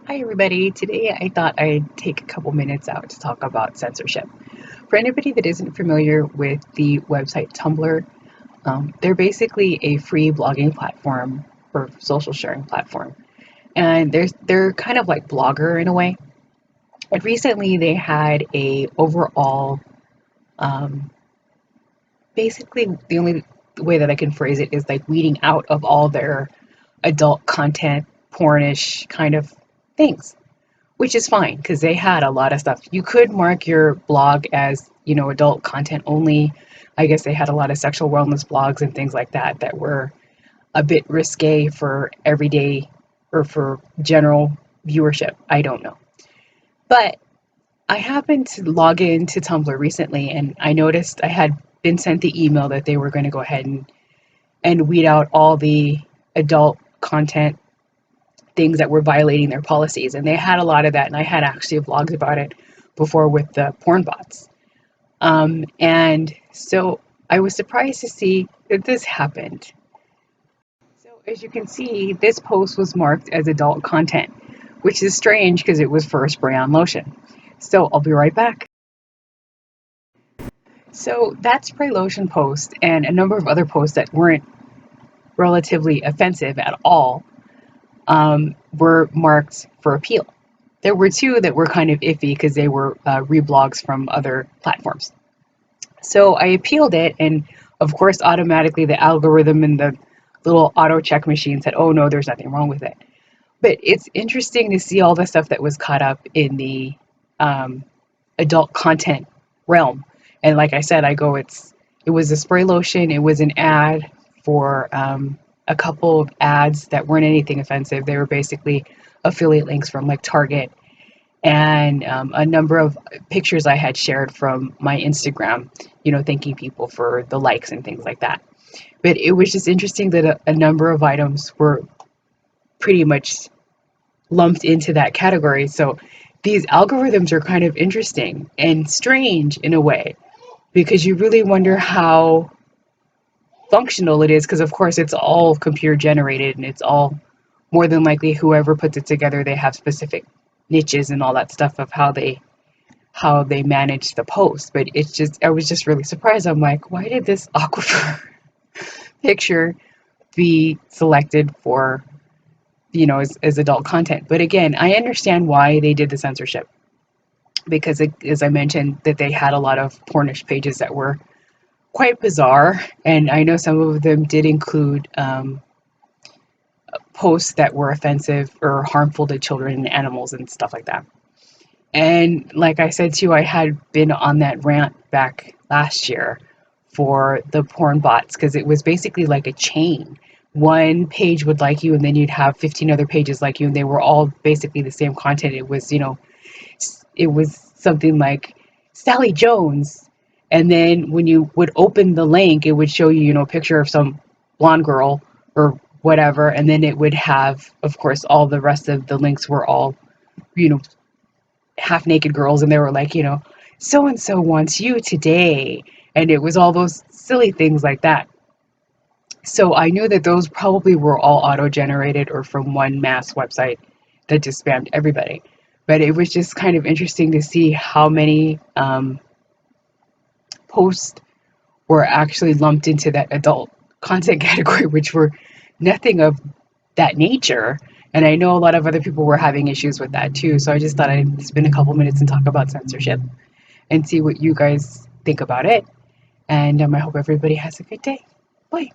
Hi everybody, today I thought I'd take a couple minutes out to talk about censorship. For anybody that isn't familiar with the website Tumblr, they're basically a free blogging platform or social sharing platform. And they're kind of like Blogger in a way. And recently they had a overall, um, basically the only way that I can phrase it is like weeding out of all their adult content, pornish kind of things, which is fine because they had a lot of stuff. You could mark your blog as, adult content only. I guess they had a lot of sexual wellness blogs and things like that that were a bit risque for everyday or for general viewership. I don't know. But I happened to log into Tumblr recently and I noticed I had been sent the email that they were going to go ahead and weed out all the adult content things that were violating their policies. And they had a lot of that. And I had actually vlogged about it before with the porn bots. And so I was surprised to see that this happened. So as you can see, this post was marked as adult content, which is strange because it was for a spray-on lotion. So I'll be right back. So that spray lotion post and a number of other posts that weren't relatively offensive at all were marked for appeal. There were two that were kind of iffy because they were reblogs from other platforms. So I appealed it, and of course, automatically the algorithm and the little auto check machine said, oh no, there's nothing wrong with it. But it's interesting to see all the stuff that was caught up in the um, adult content realm. And like I said, it was a spray lotion, it was an ad for a couple of ads that weren't anything offensive. They were basically affiliate links from like Target and a number of pictures I had shared from my Instagram, thanking people for the likes and things like that. But it was just interesting that a number of items were pretty much lumped into that category. So these algorithms are kind of interesting and strange in a way because you really wonder how functional it is because of course it's all computer generated and it's all more than likely whoever puts it together, they have specific niches and all that stuff of how they manage the post. But I was just really surprised. I'm like, why did this aquifer picture be selected for, as adult content? But again, I understand why they did the censorship because as I mentioned, that they had a lot of pornish pages that were quite bizarre. And I know some of them did include posts that were offensive or harmful to children and animals and stuff like that. And like I said too, I had been on that rant back last year for the porn bots because it was basically like a chain. One page would like you, and then you'd have 15 other pages like you, and they were all basically the same content. It was something like Sally Jones, and then when you would open the link, it would show you, a picture of some blonde girl or whatever, and then it would have, of course, all the rest of the links were all, you know, half naked girls, and they were like, so and so wants you today, and it was all those silly things like that. So I knew that those probably were all auto generated or from one mass website that just spammed everybody. But it was just kind of interesting to see how many posts were actually lumped into that adult content category, which were nothing of that nature. And I know a lot of other people were having issues with that too. So I just thought I'd spend a couple minutes and talk about censorship and see what you guys think about it. And I hope everybody has a good day. Bye.